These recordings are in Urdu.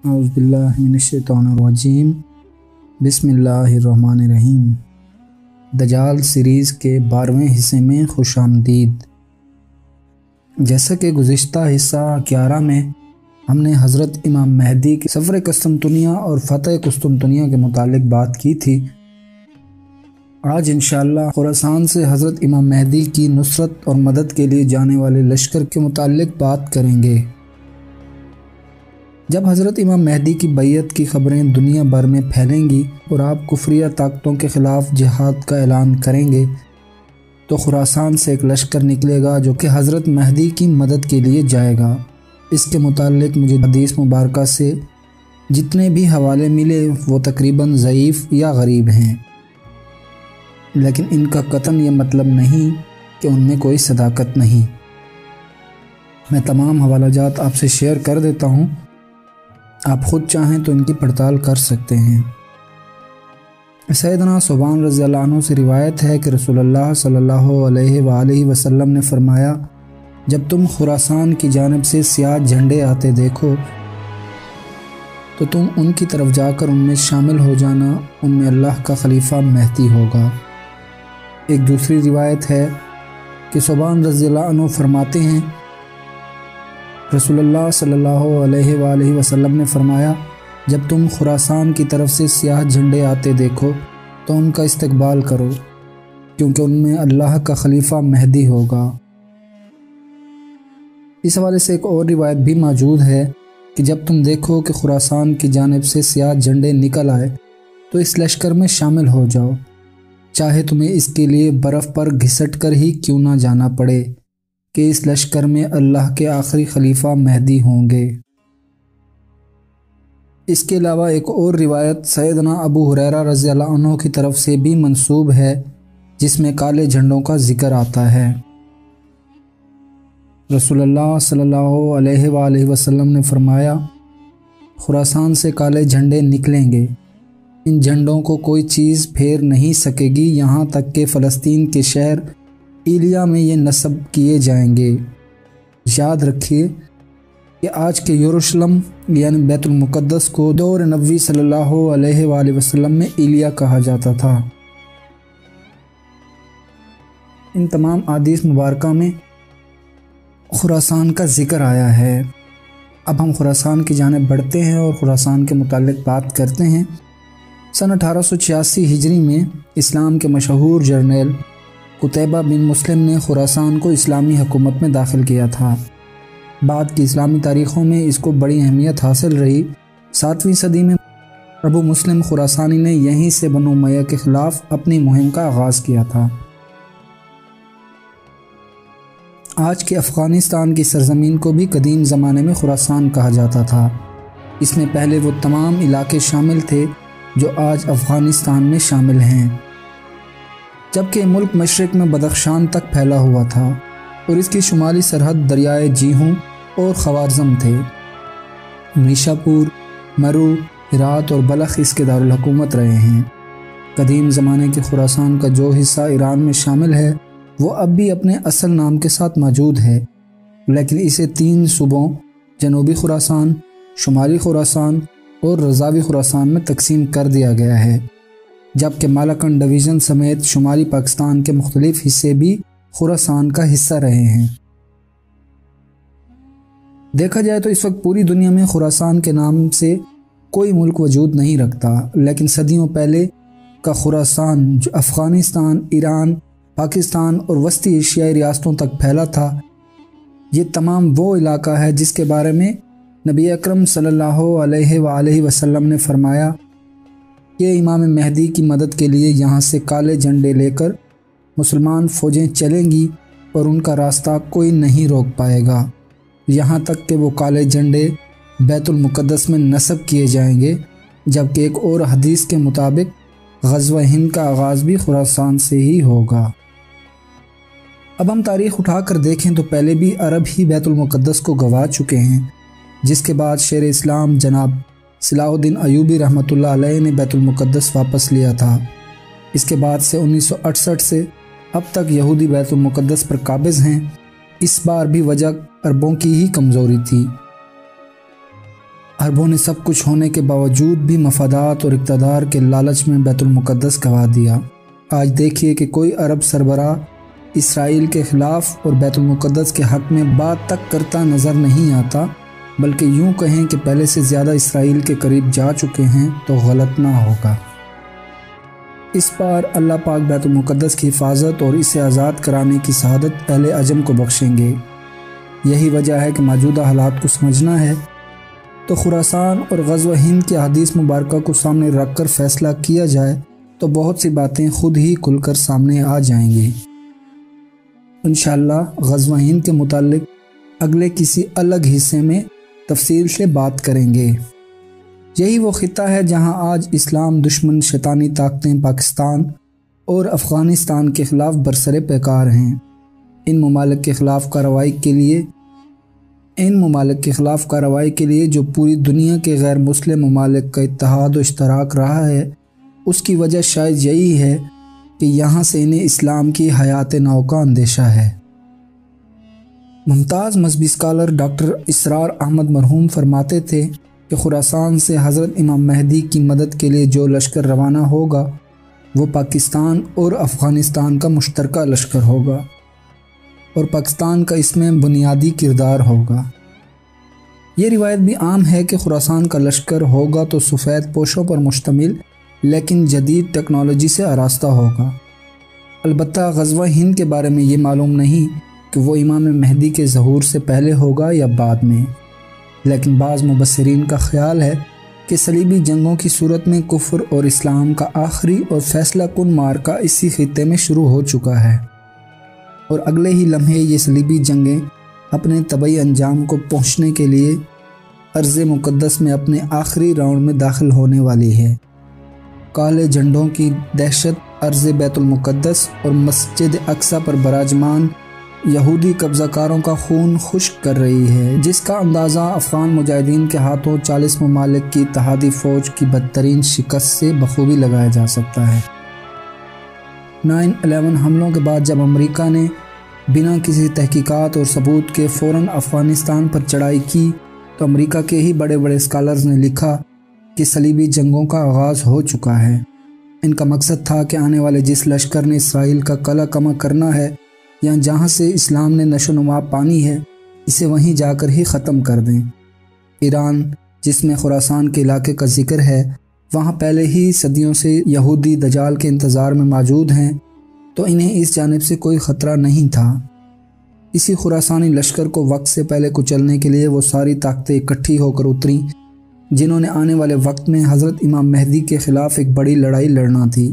اعوذ باللہ من الشیطان الرجیم بسم اللہ الرحمن الرحیم۔ دجال سیریز کے 12ویں حصے میں خوش آمدید۔ جیسا کہ گزشتہ حصہ 11 میں ہم نے حضرت امام مہدی کے سفر قسطنطنیہ اور فتح قسطنطنیہ کے متعلق بات کی تھی۔ آج انشاءاللہ خراسان سے حضرت امام مہدی کی نصرت اور مدد کے لیے جانے والے لشکر کے متعلق بات کریں گے۔ جب حضرت امام مہدی کی بیعت کی خبریں دنیا بھر میں پھیلیں گی اور آپ کفریہ طاقتوں کے خلاف جہاد کا اعلان کریں گے تو خراسان سے ایک لشکر نکلے گا جو کہ حضرت مہدی کی مدد کے لیے جائے گا۔ اس کے متعلق مجھے حدیث مبارکہ سے جتنے بھی حوالے ملے وہ تقریباً ضعیف یا غریب ہیں، لیکن ان کا قطعاً یہ مطلب نہیں کہ ان میں کوئی صداقت نہیں۔ میں تمام حوالہ جات آپ سے شیئر کر دیتا ہوں، آپ خود چاہیں تو ان کی پڑتال کر سکتے ہیں۔ سیدنا ثوبان رضی اللہ عنہ سے روایت ہے کہ رسول اللہ صلی اللہ علیہ وآلہ وسلم نے فرمایا، جب تم خراسان کی جانب سے سیاہ جھنڈے آتے دیکھو تو تم ان کی طرف جا کر ان میں شامل ہو جانا، ان میں اللہ کا خلیفہ مہدی ہوگا۔ ایک دوسری روایت ہے کہ ثوبان رضی اللہ عنہ فرماتے ہیں، رسول اللہ صلی اللہ علیہ وآلہ وسلم نے فرمایا، جب تم خراسان کی طرف سے سیاہ جھنڈے آتے دیکھو تو ان کا استقبال کرو، کیونکہ ان میں اللہ کا خلیفہ مہدی ہوگا۔ اس حوالے سے ایک اور روایت بھی موجود ہے کہ جب تم دیکھو کہ خراسان کی جانب سے سیاہ جھنڈے نکل آئے تو اس لشکر میں شامل ہو جاؤ، چاہے تمہیں اس کے لیے برف پر گھسٹ کر ہی کیوں نہ جانا پڑے کہ اس لشکر میں اللہ کے آخری خلیفہ مہدی ہوں گے۔ اس کے علاوہ ایک اور روایت سیدنا ابو ہریرہ رضی اللہ عنہ کی طرف سے بھی منسوب ہے جس میں کالے جھنڈوں کا ذکر آتا ہے۔ رسول اللہ صلی اللہ علیہ وآلہ وسلم نے فرمایا، خراسان سے کالے جھنڈے نکلیں گے، ان جھنڈوں کو کوئی چیز پھیر نہیں سکے گی یہاں تک کہ فلسطین کے شہر ایلیا میں یہ نصب کیے جائیں گے۔ یاد رکھیے کہ آج کے یروشلم یعنی بیت المقدس کو دور نبوی صلی اللہ علیہ وآلہ وسلم میں ایلیا کہا جاتا تھا۔ ان تمام احادیث مبارکہ میں خراسان کا ذکر آیا ہے۔ اب ہم خراسان کی جانب بڑھتے ہیں اور خراسان کے متعلق بات کرتے ہیں۔ سن 1886 ہجری میں اسلام کے مشہور جرنیل قتیبہ بن مسلم نے خراسان کو اسلامی حکومت میں داخل کیا تھا۔ بعد کی اسلامی تاریخوں میں اس کو بڑی اہمیت حاصل رہی۔ 7ویں صدی میں ابو مسلم خراسانی نے یہیں سے بنو امیہ کے خلاف اپنی مہم کا آغاز کیا تھا۔ آج کے افغانستان کی سرزمین کو بھی قدیم زمانے میں خراسان کہا جاتا تھا۔ اس میں پہلے وہ تمام علاقے شامل تھے جو آج افغانستان میں شامل ہیں، جبکہ ملک مشرق میں بدخشان تک پھیلا ہوا تھا اور اس کی شمالی سرحد دریائے جیہوں اور خوارزم تھے۔ نیشا پور، مرو، ہرات اور بلخ اس کے دارالحکومت رہے ہیں۔ قدیم زمانے کے خراسان کا جو حصہ ایران میں شامل ہے وہ اب بھی اپنے اصل نام کے ساتھ موجود ہے، لیکن اسے 3 صوبوں جنوبی خراسان، شمالی خراسان اور رضاوی خراسان میں تقسیم کر دیا گیا ہے، جبکہ مالاکنڈ ڈویژن سمیت شمالی پاکستان کے مختلف حصے بھی خراسان کا حصہ رہے ہیں۔ دیکھا جائے تو اس وقت پوری دنیا میں خراسان کے نام سے کوئی ملک وجود نہیں رکھتا، لیکن صدیوں پہلے کا خراسان جو افغانستان، ایران، پاکستان اور وسطی ایشیائی ریاستوں تک پھیلا تھا، یہ تمام وہ علاقہ ہے جس کے بارے میں نبی اکرم صلی اللہ علیہ وآلہ وسلم نے فرمایا کہ امام مہدی کی مدد کے لیے یہاں سے کالے جھنڈے لے کر مسلمان فوجیں چلیں گی اور ان کا راستہ کوئی نہیں روک پائے گا، یہاں تک کہ وہ کالے جھنڈے بیت المقدس میں نصب کیے جائیں گے، جبکہ ایک اور حدیث کے مطابق غزوہ ہند کا آغاز بھی خراسان سے ہی ہوگا۔ اب ہم تاریخ اٹھا کر دیکھیں تو پہلے بھی عرب ہی بیت المقدس کو گنوا چکے ہیں، جس کے بعد شیر اسلام جناب صلاح الدین ایوبی رحمۃ اللہ علیہ نے بیت المقدس واپس لیا تھا۔ اس کے بعد سے 1968 سے اب تک یہودی بیت المقدس پر قابض ہیں۔ اس بار بھی وجہ عربوں کی ہی کمزوری تھی۔ عربوں نے سب کچھ ہونے کے باوجود بھی مفادات اور اقتدار کے لالچ میں بیت المقدس گنوا دیا۔ آج دیکھیے کہ کوئی عرب سربراہ اسرائیل کے خلاف اور بیت المقدس کے حق میں بات تک کرتا نظر نہیں آتا، بلکہ یوں کہیں کہ پہلے سے زیادہ اسرائیل کے قریب جا چکے ہیں تو غلط نہ ہوگا۔ اس بار اللہ پاک بیت المقدس کی حفاظت اور اسے آزاد کرانے کی سعادت اہل عجم کو بخشیں گے۔ یہی وجہ ہے کہ موجودہ حالات کو سمجھنا ہے تو خراسان اور غزوہ ہند کی احادیث مبارکہ کو سامنے رکھ کر فیصلہ کیا جائے تو بہت سی باتیں خود ہی کھل کر سامنے آ جائیں گی۔ انشاءاللہ غزوہ ہند کے متعلق اگلے کسی الگ حصے میں تفصیل سے بات کریں گے۔ یہی وہ خطہ ہے جہاں آج اسلام دشمن شیطانی طاقتیں پاکستان اور افغانستان کے خلاف برسر پیکار ہیں۔ ان ممالک کے خلاف کارروائی کے لیے جو پوری دنیا کے غیر مسلم ممالک کا اتحاد و اشتراک رہا ہے، اس کی وجہ شاید یہی ہے کہ یہاں سے انہیں اسلام کی حیات نو کا اندیشہ ہے۔ ممتاز مذہبی اسکالر ڈاکٹر اسرار احمد مرحوم فرماتے تھے کہ خراسان سے حضرت امام مہدی کی مدد کے لیے جو لشکر روانہ ہوگا وہ پاکستان اور افغانستان کا مشترکہ لشکر ہوگا اور پاکستان کا اس میں بنیادی کردار ہوگا۔ یہ روایت بھی عام ہے کہ خراسان کا لشکر ہوگا تو سفید پوشوں پر مشتمل لیکن جدید ٹیکنالوجی سے آراستہ ہوگا۔ البتہ غزوہ ہند کے بارے میں یہ معلوم نہیں کہ وہ امام مہدی کے ظہور سے پہلے ہوگا یا بعد میں، لیکن بعض مبصرین کا خیال ہے کہ صلیبی جنگوں کی صورت میں کفر اور اسلام کا آخری اور فیصلہ کن معرکہ اسی خطے میں شروع ہو چکا ہے اور اگلے ہی لمحے یہ صلیبی جنگیں اپنے طبعی انجام کو پہنچنے کے لیے ارض مقدس میں اپنے آخری راؤنڈ میں داخل ہونے والی ہے۔ کالے جھنڈوں کی دہشت ارض بیت المقدس اور مسجد اقصی پر براجمان یہودی قبضہ کاروں کا خون خشک کر رہی ہے، جس کا اندازہ افغان مجاہدین کے ہاتھوں 40 ممالک کی اتحادی فوج کی بدترین شکست سے بخوبی لگایا جا سکتا ہے۔ 9/11 حملوں کے بعد جب امریکہ نے بنا کسی تحقیقات اور ثبوت کے فوراً افغانستان پر چڑھائی کی تو امریکہ کے ہی بڑے بڑے اسکالرز نے لکھا کہ صلیبی جنگوں کا آغاز ہو چکا ہے۔ ان کا مقصد تھا کہ آنے والے جس لشکر نے اسرائیل کا قلع کما کرنا ہے یا جہاں سے اسلام نے نشو و نما پانی ہے، اسے وہیں جا کر ہی ختم کر دیں۔ ایران، جس میں خراسان کے علاقے کا ذکر ہے، وہاں پہلے ہی صدیوں سے یہودی دجال کے انتظار میں موجود ہیں، تو انہیں اس جانب سے کوئی خطرہ نہیں تھا۔ اسی خراسانی لشکر کو وقت سے پہلے کچلنے کے لیے وہ ساری طاقتیں اکٹھی ہو کر اتریں جنہوں نے آنے والے وقت میں حضرت امام مہدی کے خلاف ایک بڑی لڑائی لڑنا تھی،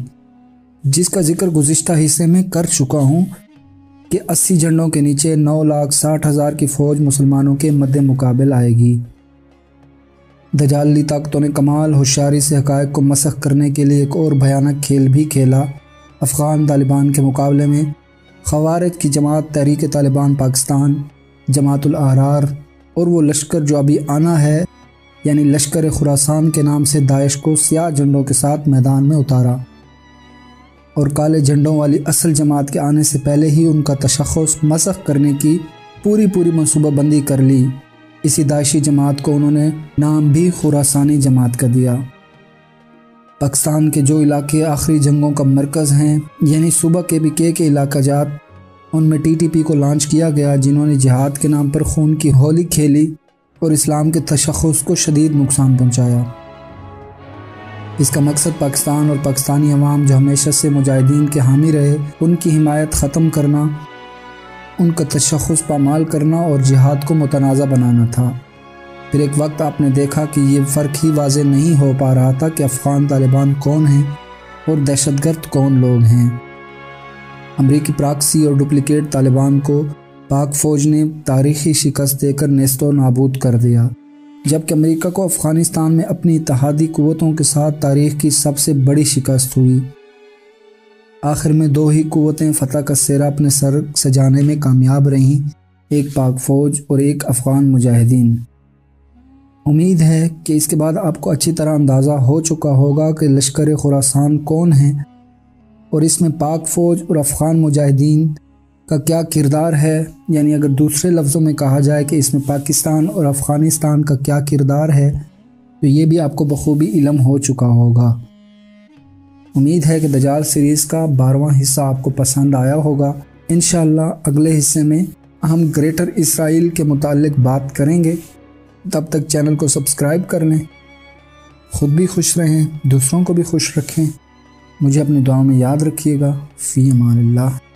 جس کا ذکر گزشتہ حصے میں کر چکا ہوں کہ 80 جھنڈوں کے نیچے 9,60,000 کی فوج مسلمانوں کے مد مقابل آئے گی۔ دجالی طاقتوں نے کمال ہوشیاری سے حقائق کو مسخ کرنے کے لیے ایک اور بھیانک کھیل بھی کھیلا۔ افغان طالبان کے مقابلے میں خوارج کی جماعت تحریک طالبان پاکستان، جماعت الاحرار اور وہ لشکر جو ابھی آنا ہے یعنی لشکر خراسان کے نام سے داعش کو سیاہ جھنڈوں کے ساتھ میدان میں اتارا اور کالے جھنڈوں والی اصل جماعت کے آنے سے پہلے ہی ان کا تشخص مسخ کرنے کی پوری منصوبہ بندی کر لی۔ اسی داعشی جماعت کو انہوں نے نام بھی خراسانی جماعت کا دیا۔ پاکستان کے جو علاقے آخری جنگوں کا مرکز ہیں یعنی صوبہ KPK کے علاقہ جات، ان میں TTP کو لانچ کیا گیا، جنہوں نے جہاد کے نام پر خون کی ہولی کھیلی اور اسلام کے تشخص کو شدید نقصان پہنچایا۔ اس کا مقصد پاکستان اور پاکستانی عوام جو ہمیشہ سے مجاہدین کے حامی رہے، ان کی حمایت ختم کرنا، ان کا تشخص پامال کرنا اور جہاد کو متنازع بنانا تھا۔ پھر ایک وقت آپ نے دیکھا کہ یہ فرق ہی واضح نہیں ہو پا رہا تھا کہ افغان طالبان کون ہیں اور دہشت گرد کون لوگ ہیں۔ امریکی پراکسی اور ڈپلیکیٹ طالبان کو پاک فوج نے تاریخی شکست دے کر نیست و نابود کر دیا، جبکہ امریکہ کو افغانستان میں اپنی اتحادی قوتوں کے ساتھ تاریخ کی سب سے بڑی شکست ہوئی۔ آخر میں دو ہی قوتیں فتح کا سہرا اپنے سر سجانے میں کامیاب رہیں، ایک پاک فوج اور ایک افغان مجاہدین۔ امید ہے کہ اس کے بعد آپ کو اچھی طرح اندازہ ہو چکا ہوگا کہ لشکر خراسان کون ہیں اور اس میں پاک فوج اور افغان مجاہدین کا کیا کردار ہے، یعنی اگر دوسرے لفظوں میں کہا جائے کہ اس میں پاکستان اور افغانستان کا کیا کردار ہے تو یہ بھی آپ کو بخوبی علم ہو چکا ہوگا۔ امید ہے کہ دجال سیریز کا 12واں حصہ آپ کو پسند آیا ہوگا۔ انشاءاللہ اگلے حصے میں ہم گریٹر اسرائیل کے متعلق بات کریں گے۔ تب تک چینل کو سبسکرائب کر لیں، خود بھی خوش رہیں، دوسروں کو بھی خوش رکھیں۔ مجھے اپنی دعاؤں میں یاد رکھیے گا۔ فی امان اللہ۔